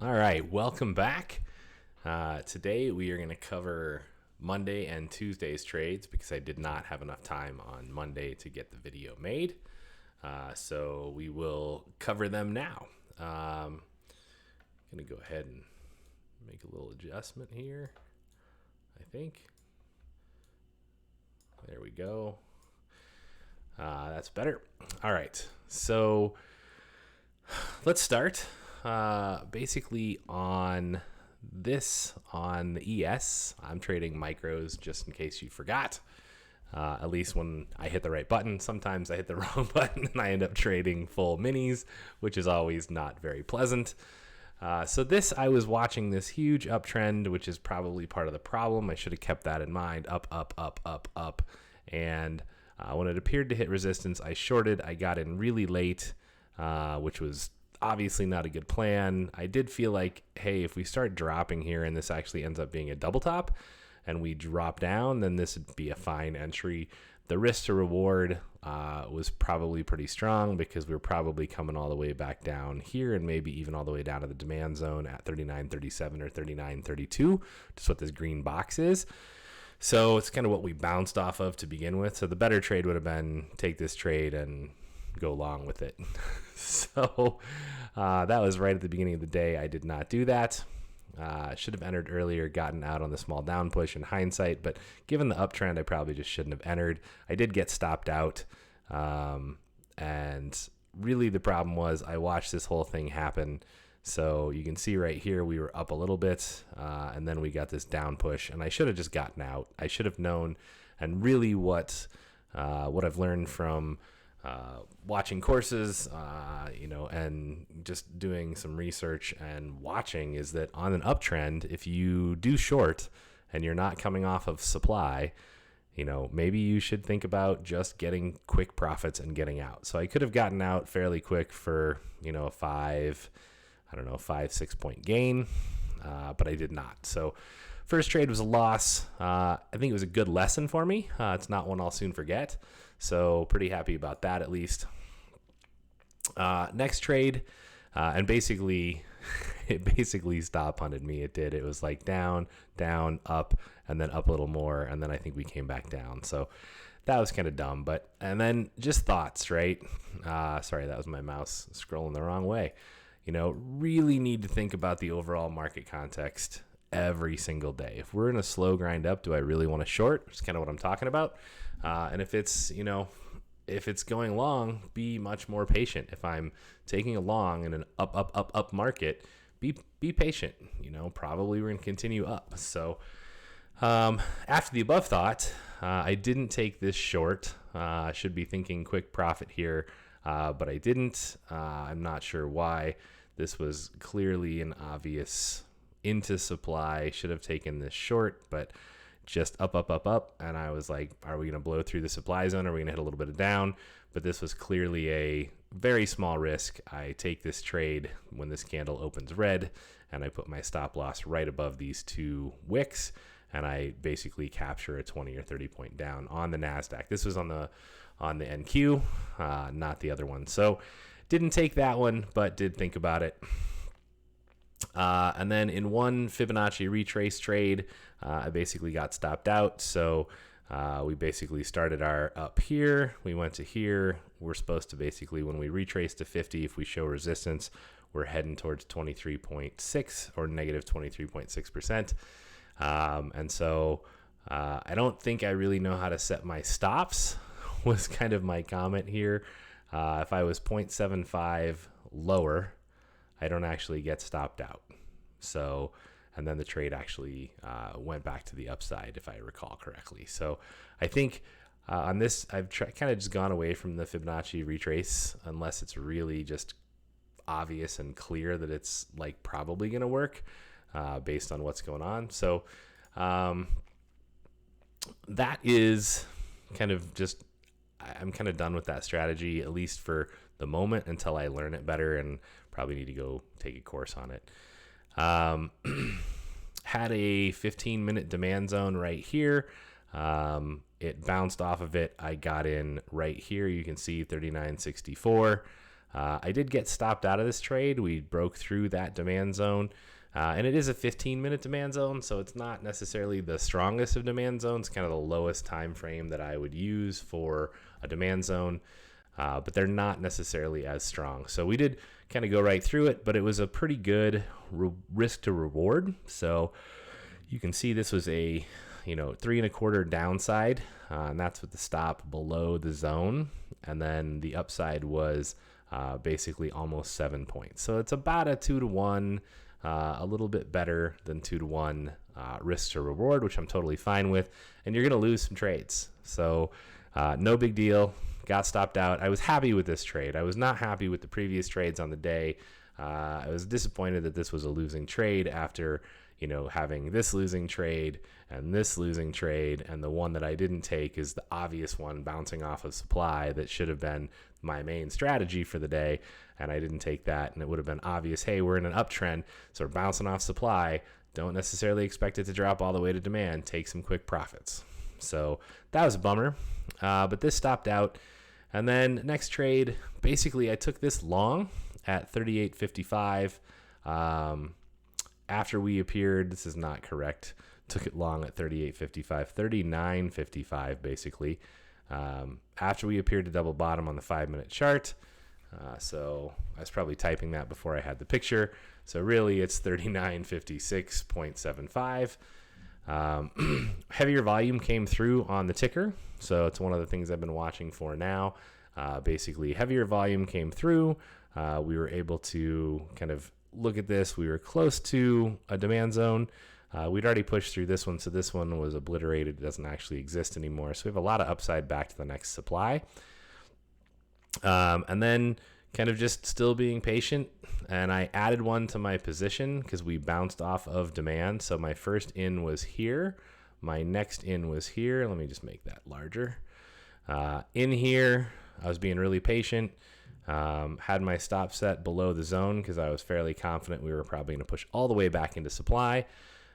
All right, welcome back. Today we are going to cover Monday and Tuesday's trades because I did not have enough time on Monday to get the video made. So we will cover them now. I'm going to go ahead and make a little adjustment here, I think. There we go. That's better. All right, so let's start. Basically on the ES, I'm trading micros just in case you forgot. At least when I hit the right button. Sometimes I hit the wrong button and I end up trading full minis, which is always not very pleasant. So I was watching this huge uptrend, which is probably part of the problem. I should have kept that in mind. Up, up, up, up, up. And when it appeared to hit resistance, I shorted. I got in really late, which was obviously not a good plan. I did feel like, hey, if we start dropping here and this actually ends up being a double top and we drop down, then this would be a fine entry. The risk to reward was probably pretty strong because we were probably coming all the way back down here and maybe even all the way down to the demand zone at 39.37 or 39.32, just what this green box is. So it's kind of what we bounced off of to begin with. So the better trade would have been take this trade and go along with it. So that was right at the beginning of the day. I did not do that. Should have entered earlier, gotten out on the small down push in hindsight, but given the uptrend, I probably just shouldn't have entered. I did get stopped out. And really the problem was I watched this whole thing happen. So you can see right here, we were up a little bit, and then we got this down push, and I should have just gotten out. I should have known, and really what I've learned from watching courses, and just doing some research and watching is that on an uptrend, if you do short and you're not coming off of supply, maybe you should think about just getting quick profits and getting out. So I could have gotten out fairly quick for, a 5-6 point gain, but I did not. So first trade was a loss. I think it was a good lesson for me. It's not one I'll soon forget. So pretty happy about that, at least. Next trade, and basically, it basically stop punted me. It did. It was like down, down, up, and then up a little more, and then I think we came back down. So that was kind of dumb. And then just thoughts, right? Sorry, that was my mouse scrolling the wrong way. Really need to think about the overall market context every single day. If we're in a slow grind up, do I really want to short? It's kind of what I'm talking about. And if it's going long, be much more patient. If I'm taking a long in an up market, be patient. Probably we're going to continue up. So after the above thought, I didn't take this short. I should be thinking quick profit here, but I didn't. I'm not sure why. This was clearly an obvious into supply. Should have taken this short, but just up. And I was like, are we going to blow through the supply zone? Are we going to hit a little bit of down? But this was clearly a very small risk. I take this trade when this candle opens red, and I put my stop loss right above these two wicks, and I basically capture a 20 or 30 point down on the NASDAQ. This was on the NQ, not the other one. So didn't take that one, but did think about it. And then in one Fibonacci retrace trade, I basically got stopped out. So we basically started our up here. We went to here. We're supposed to basically, when we retrace to 50, if we show resistance, we're heading towards 23.6 or negative 23.6%. And so I don't think I really know how to set my stops was kind of my comment here. If I was 0.75 lower, I don't actually get stopped out. So, and then the trade actually went back to the upside, if I recall correctly. So I think on this, I've kind of just gone away from the Fibonacci retrace unless it's really just obvious and clear that it's like probably going to work based on what's going on. So that is kind of just, I'm kind of done with that strategy, at least for the moment, until I learn it better, and probably need to go take a course on it. Had a 15-minute demand zone right here. It bounced off of it. I got in right here. You can see 39.64. I did get stopped out of this trade. We broke through that demand zone. And it is a 15-minute demand zone, so it's not necessarily the strongest of demand zones, kind of the lowest time frame that I would use for a demand zone, but they're not necessarily as strong. So we did kind of go right through it, but it was a pretty good risk to reward. So you can see this was a 3.25 downside, and that's with the stop below the zone, and then the upside was basically almost 7 points. So it's about a 2-to-1. A little bit better than 2-to-1 risk to reward, which I'm totally fine with. And you're going to lose some trades. So no big deal. Got stopped out. I was happy with this trade. I was not happy with the previous trades on the day. I was disappointed that this was a losing trade after, having this losing trade and this losing trade. And the one that I didn't take is the obvious one bouncing off of supply that should have been my main strategy for the day. And I didn't take that, and it would have been obvious, hey, we're in an uptrend, so we're bouncing off supply. Don't necessarily expect it to drop all the way to demand. Take some quick profits. So that was a bummer, but this stopped out. And then next trade, basically I took this long at 38.55. After we appeared, this is not correct, took it long at 38.55, 39.55 basically. After we appeared to double bottom on the 5-minute chart. So I was probably typing that before I had the picture. So really it's 39.56.75. Heavier volume came through on the ticker. So it's one of the things I've been watching for now. Basically heavier volume came through. We were able to kind of look at this. We were close to a demand zone. We'd already pushed through this one. So this one was obliterated. It doesn't actually exist anymore. So we have a lot of upside back to the next supply. And then kind of just still being patient, and I added one to my position because we bounced off of demand. So my first in was here, my next in was here. Let me just make that larger. In here, I was being really patient, had my stop set below the zone because I was fairly confident we were probably going to push all the way back into supply.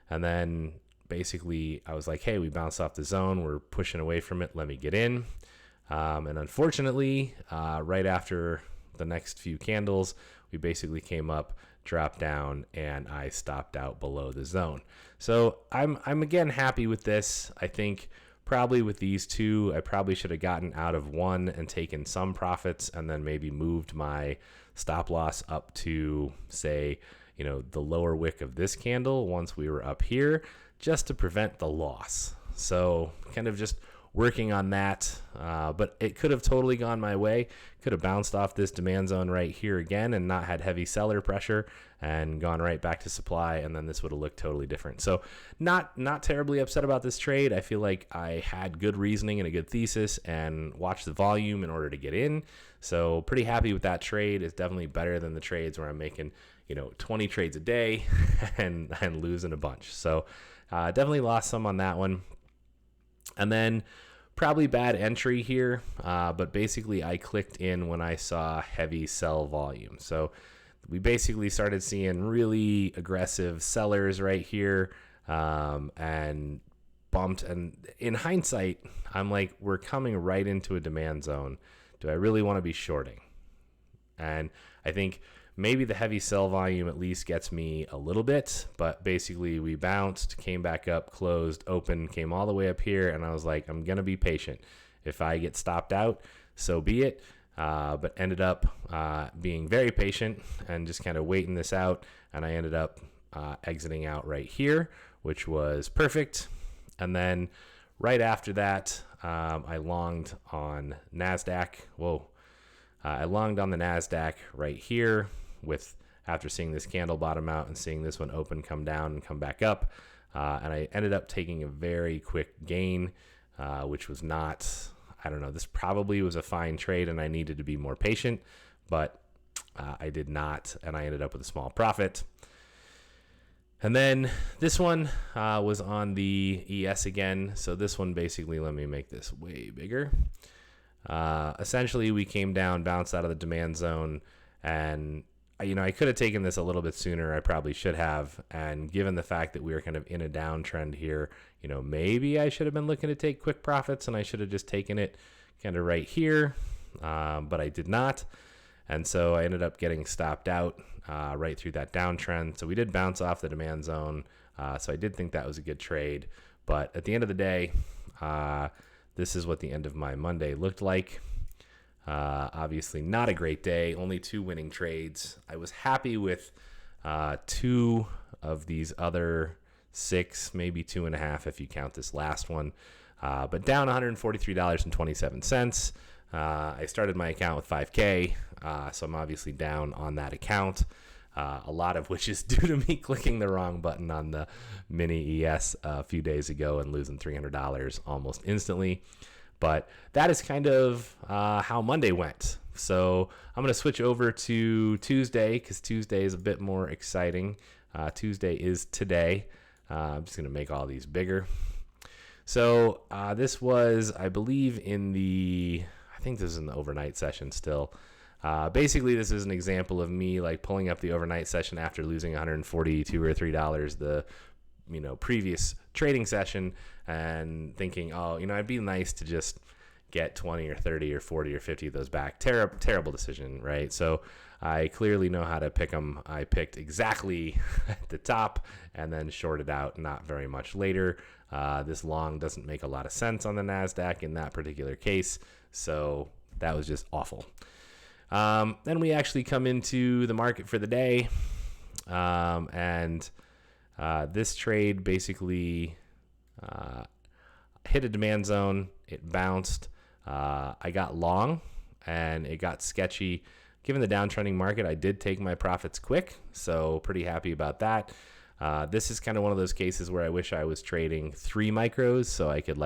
And then basically I was like, hey, we bounced off the zone, we're pushing away from it, let me get in. And unfortunately, right after the next few candles, we basically came up, dropped down, and I stopped out below the zone. So I'm again happy with this. I think probably with these two, I probably should have gotten out of one and taken some profits, and then maybe moved my stop loss up to, say, the lower wick of this candle once we were up here, just to prevent the loss. So kind of just working on that, but it could have totally gone my way. Could have bounced off this demand zone right here again and not had heavy seller pressure and gone right back to supply, and then this would have looked totally different. So not terribly upset about this trade. I feel like I had good reasoning and a good thesis and watched the volume in order to get in. So pretty happy with that trade. It's definitely better than the trades where I'm making 20 trades a day and losing a bunch. So definitely lost some on that one. And then probably bad entry here, but basically I clicked in when I saw heavy sell volume. So we basically started seeing really aggressive sellers right here, and bumped. And in hindsight, I'm like, we're coming right into a demand zone. Do I really want to be shorting? And I think maybe the heavy sell volume at least gets me a little bit, but basically we bounced, came back up, closed, open, came all the way up here, and I was like, I'm going to be patient. If I get stopped out, so be it, but ended up being very patient and just kind of waiting this out, and I ended up exiting out right here, which was perfect. And then right after that, I longed on NASDAQ. I longed on the NASDAQ right here after seeing this candle bottom out and seeing this one open, come down, and come back up. And I ended up taking a very quick gain, which was not, I don't know, this probably was a fine trade and I needed to be more patient, but I did not, and I ended up with a small profit. And then this one was on the ES again. So this one basically, let me make this way bigger. Essentially, we came down, bounced out of the demand zone, and I could have taken this a little bit sooner. I probably should have. And given the fact that we were kind of in a downtrend here, maybe I should have been looking to take quick profits, and I should have just taken it kind of right here, but I did not. And so I ended up getting stopped out right through that downtrend. So we did bounce off the demand zone. So I did think that was a good trade. But at the end of the day, this is what the end of my Monday looked like. Obviously not a great day, only 2 winning trades. I was happy with 2 of these other 6, maybe 2.5 if you count this last one, but down $143.27. I started my account with 5K, so I'm obviously down on that account, a lot of which is due to me clicking the wrong button on the mini ES a few days ago and losing $300 almost instantly. But that is kind of how Monday went. So I'm going to switch over to Tuesday because Tuesday is a bit more exciting. Tuesday is today. I'm just going to make all these bigger. So this was, I believe, I think this is in the overnight session still. Basically, this is an example of me like pulling up the overnight session after losing $142 or $3 the previous trading session and thinking, oh, it'd be nice to just get 20 or 30 or 40 or 50 of those back. Terrible decision, right? So I clearly know how to pick them. I picked exactly at the top and then shorted out not very much later. This long doesn't make a lot of sense on the NASDAQ in that particular case. So that was just awful. Then we actually come into the market for the day. And this trade basically hit a demand zone. It bounced. I got long, and it got sketchy. Given the downtrending market, I did take my profits quick, so pretty happy about that. This is kind of one of those cases where I wish I was trading 3 micros, so I could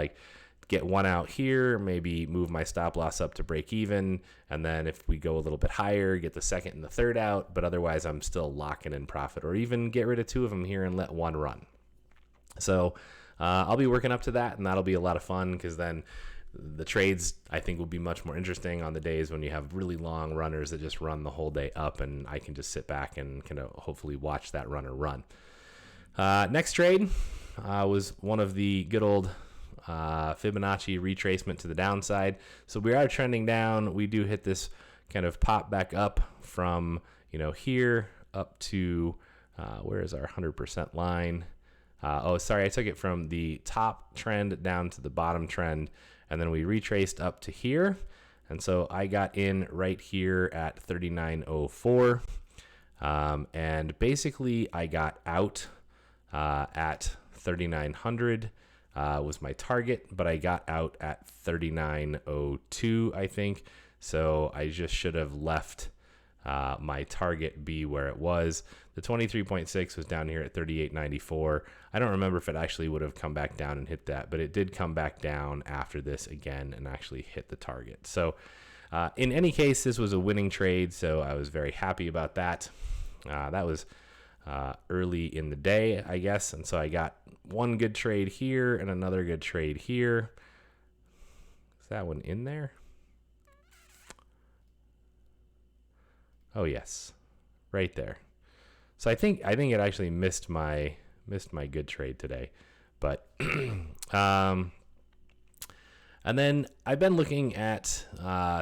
get one out here, maybe move my stop loss up to break even, and then if we go a little bit higher, get the second and the third out, but otherwise I'm still locking in profit, or even get rid of 2 of them here and let 1 run. So I'll be working up to that, and that'll be a lot of fun because then the trades I think will be much more interesting on the days when you have really long runners that just run the whole day up, and I can just sit back and kind of hopefully watch that runner run. Next trade was one of the good old Fibonacci retracement to the downside. So we are trending down. We do hit this kind of pop back up from here up to where is our 100% line? I took it from the top trend down to the bottom trend, and then we retraced up to here. And so I got in right here at 39.04. And basically I got out at 3,900 was my target, but I got out at 39.02, I think. So I just should have left my target be where it was. The 23.6 was down here at 38.94. I don't remember if it actually would have come back down and hit that, but it did come back down after this again and actually hit the target. So in any case, this was a winning trade, so I was very happy about that. That was early in the day, I guess, and so I got one good trade here and another good trade here. Is that one in there? Oh yes, right there. So I think it actually missed my good trade today, but and then I've been looking at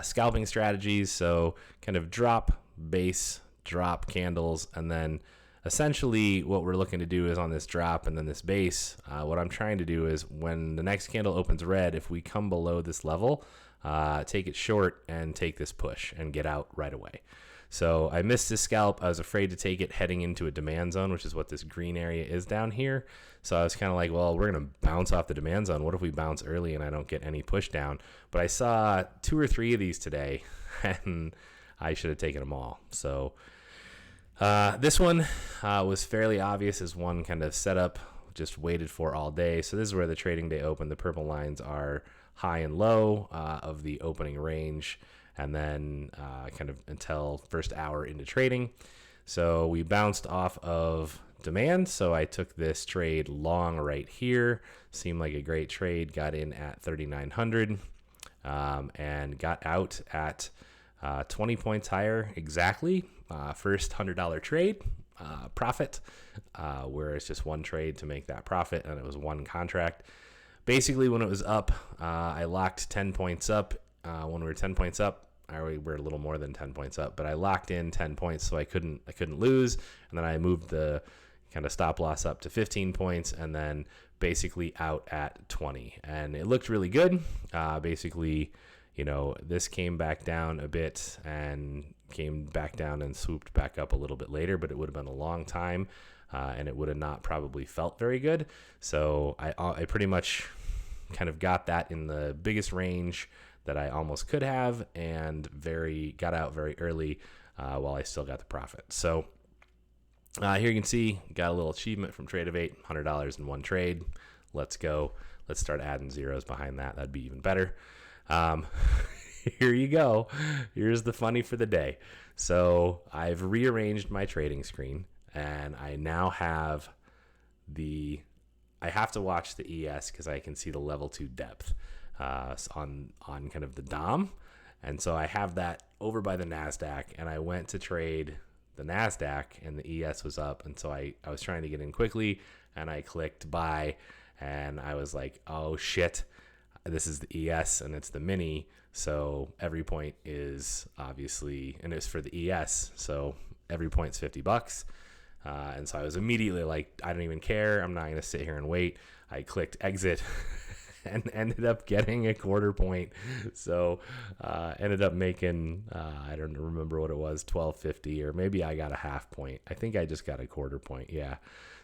scalping strategies, so kind of drop, base, drop candles, and then essentially what we're looking to do is on this drop and then this base, what I'm trying to do is when the next candle opens red, if we come below this level, take it short and take this push and get out right away. So I missed this scalp. I was afraid to take it heading into a demand zone, which is what this green area is down here. So I was kind of like, well, we're going to bounce off the demand zone. What if we bounce early and I don't get any push down? But I saw 2 or 3 of these today, and I should have taken them all. So this one was fairly obvious as one kind of setup, just waited for all day. So this is where the trading day opened. The purple lines are high and low of the opening range, and then kind of until first hour into trading. So we bounced off of demand. So I took this trade long right here. Seemed like a great trade. Got in at 3,900 and got out at 20 points higher exactly. First $100 trade profit, where it's just one trade to make that profit, and it was one contract. Basically, when it was up, I locked 10 points up. When we were 10 points up, we're a little more than 10 points up, but I locked in 10 points so I couldn't lose. And then I moved the kind of stop loss up to 15 points and then basically out at 20. And it looked really good. Basically, this came back down a bit and came back down and swooped back up a little bit later, but it would have been a long time. And it would have not probably felt very good. So I pretty much kind of got that in the biggest range that I almost could have, and got out very early while I still got the profit. So here you can see, got a little achievement from Trade of 8, $100 in one trade. Let's go. Let's start adding zeros behind that. That'd be even better. Here you go. Here's the funny for the day. So I've rearranged my trading screen, and I now have I have to watch the ES because I can see the level 2 depth on kind of the DOM. And so I have that over by the NASDAQ, and I went to trade the NASDAQ and the ES was up. And so I was trying to get in quickly, and I clicked buy, and I was like, oh shit, this is the ES and it's the mini. So every point is obviously, and it's for the ES. So every point's $50. And so I was immediately like, I don't even care. I'm not going to sit here and wait. I clicked exit and ended up getting a quarter point. So ended up making, I don't remember what it was, $12.50, or maybe I got a half point. I think I just got a quarter point. Yeah.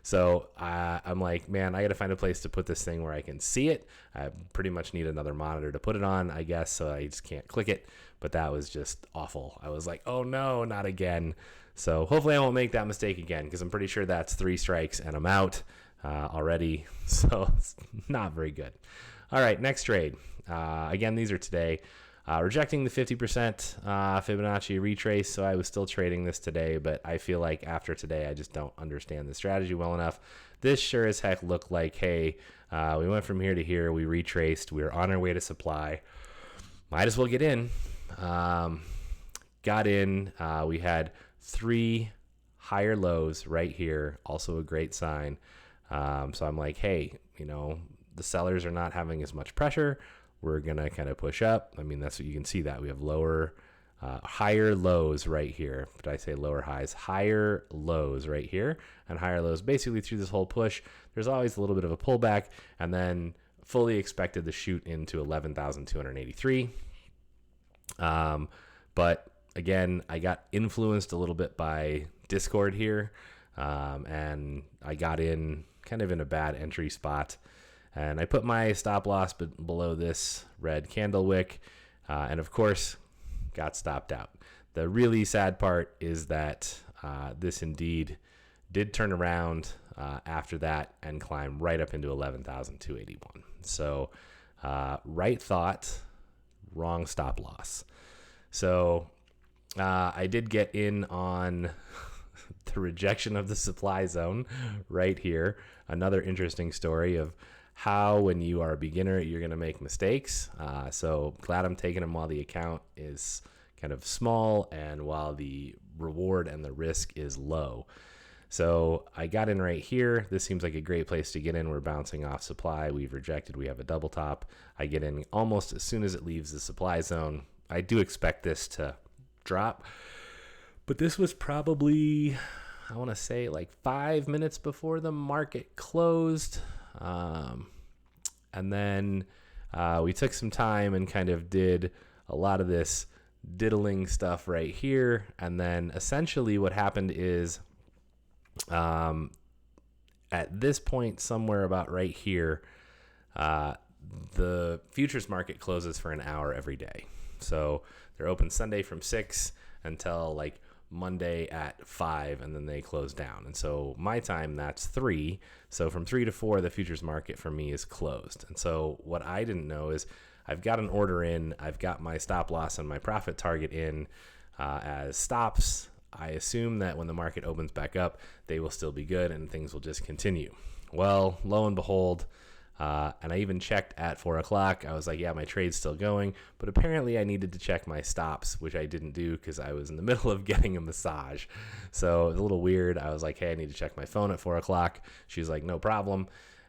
So I'm like, man, I got to find a place to put this thing where I can see it. I pretty much need another monitor to put it on, I guess. So I just can't click it. But that was just awful. I was like, oh no, not again. So hopefully I won't make that mistake again, because I'm pretty sure that's 3 strikes and I'm out already. So it's not very good. All right, next trade. Again, these are today. Rejecting the 50% Fibonacci retrace. So I was still trading this today, but I feel like after today, I just don't understand the strategy well enough. This sure as heck looked like, hey, we went from here to here. We retraced. We were on our way to supply. Might as well get in. Got in. We had 3 higher lows right here, also a great sign. So I'm like, hey, the sellers are not having as much pressure. We're going to kind of push up. I mean, that's what you can see, that we have higher lows right here. Did I say lower highs? Higher lows right here, and higher lows basically through this whole push. There's always a little bit of a pullback, and then fully expected to shoot into 11,283. But again, I got influenced a little bit by Discord here, and I got in kind of in a bad entry spot, and I put my stop loss below this red candle wick, and of course got stopped out. The really sad part is that this indeed did turn around after that and climb right up into 11,281. So right thought, wrong stop loss. So I did get in on the rejection of the supply zone right here. Another interesting story of how, when you are a beginner, you're going to make mistakes. So glad I'm taking them while the account is kind of small and while the reward and the risk is low. So I got in right here. This seems like a great place to get in. We're bouncing off supply. We've rejected. We have a double top. I get in almost as soon as it leaves the supply zone. I do expect this to drop, but this was probably, I want to say, like 5 minutes before the market closed. And then we took some time and kind of did a lot of this diddling stuff right here. And then essentially what happened is at this point, somewhere about right here, the futures market closes for an hour every day. So they're open Sunday from 6 until like Monday at 5, and then they close down. And so my time, that's 3. So from 3 to 4, the futures market for me is closed. And so what I didn't know is I've got an order in, I've got my stop loss and my profit target in as stops. I assume that when the market opens back up, they will still be good and things will just continue. Well, lo and behold, and I even checked at 4 o'clock. I was like, yeah, my trade's still going. But apparently I needed to check my stops, which I didn't do because I was in the middle of getting a massage. So it was a little weird. I was like, hey, I need to check my phone at 4 o'clock. She was like, no problem.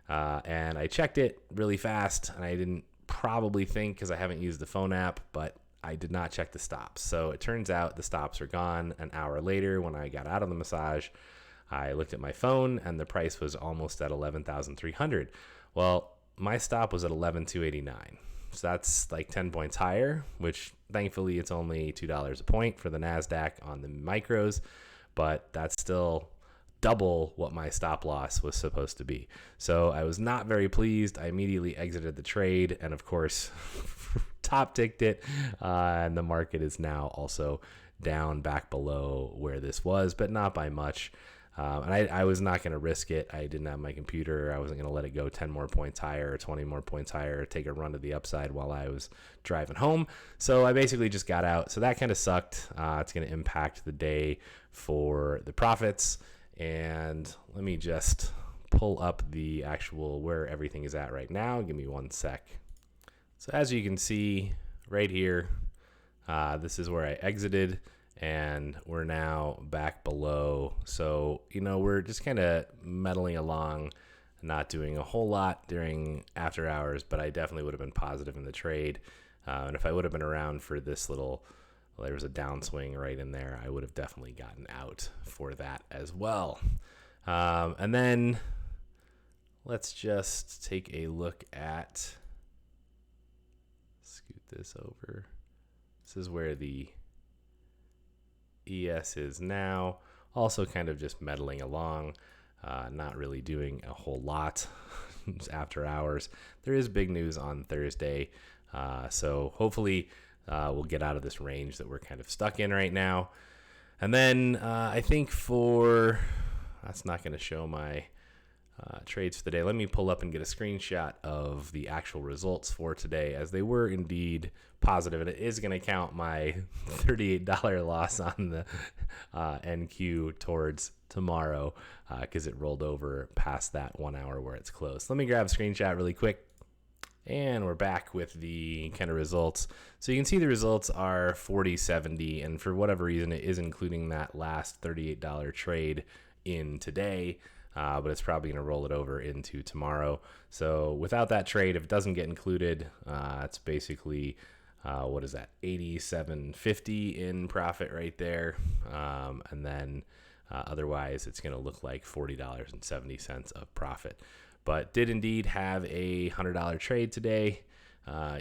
And I checked it really fast, and I didn't probably think, because I haven't used the phone app, but I did not check the stops. So it turns out the stops are gone. An hour later, when I got out of the massage, I looked at my phone and the price was almost at 11,300. Well, my stop was at 11,289. So that's like 10 points higher, which thankfully it's only $2 a point for the NASDAQ on the micros, but that's still double what my stop loss was supposed to be. So I was not very pleased. I immediately exited the trade and, of course, top ticked it. And the market is now also down back below where this was, but not by much. And I was not going to risk it. I didn't have my computer. I wasn't going to let it go 10 more points higher or 20 more points higher or take a run to the upside while I was driving home. So I basically just got out. So that kind of sucked. It's going to impact the day for the profits. And let me just pull up the actual where everything is at right now. Give me one sec. So as you can see right here, this is where I exited. And we're now back below. So, we're just kind of meddling along, not doing a whole lot during after hours, but I definitely would have been positive in the trade. And if I would have been around for this there was a downswing right in there, I would have definitely gotten out for that as well. And then let's just take a look at, scoot this over. This is where the ES is now, also kind of just meddling along, not really doing a whole lot after hours. There is big news on Thursday, so hopefully we'll get out of this range that we're kind of stuck in right now. And then I think that's not going to show my trades for the day. Let me pull up and get a screenshot of the actual results for today, as they were indeed positive, and it is going to count my $38 loss on the NQ towards tomorrow because it rolled over past that 1 hour where it's closed. Let me grab a screenshot really quick, and we're back with the kind of results. So you can see the results are 40.70, and for whatever reason, it is including that last $38 trade in today. But it's probably going to roll it over into tomorrow. So without that trade, if it doesn't get included, it's basically, what is that, 87.50 in profit right there. And then otherwise, it's going to look like $40.70 of profit. But did indeed have a $100 trade today.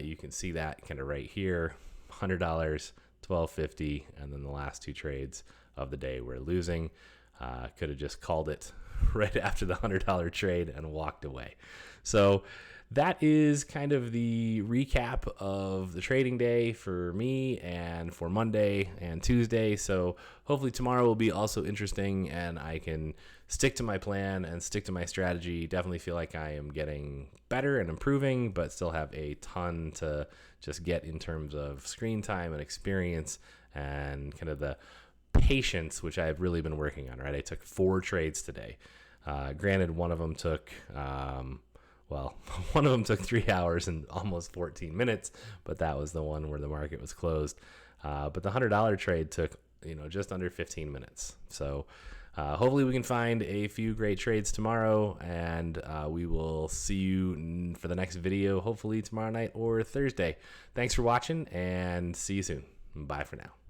You can see that kind of right here, $100, $12.50, and then the last two trades of the day we're losing. Could have just called it right after the $100 trade and walked away. So that is kind of the recap of the trading day for me and for Monday and Tuesday. So hopefully tomorrow will be also interesting and I can stick to my plan and stick to my strategy. Definitely feel like I am getting better and improving, but still have a ton to just get in terms of screen time and experience and kind of the patience, which I've really been working on, right? I took 4 trades today. Granted, one of them took, one of them took 3 hours and almost 14 minutes, but that was the one where the market was closed. But the $100 trade took, just under 15 minutes. So hopefully we can find a few great trades tomorrow, and we will see you for the next video, hopefully tomorrow night or Thursday. Thanks for watching, and see you soon. Bye for now.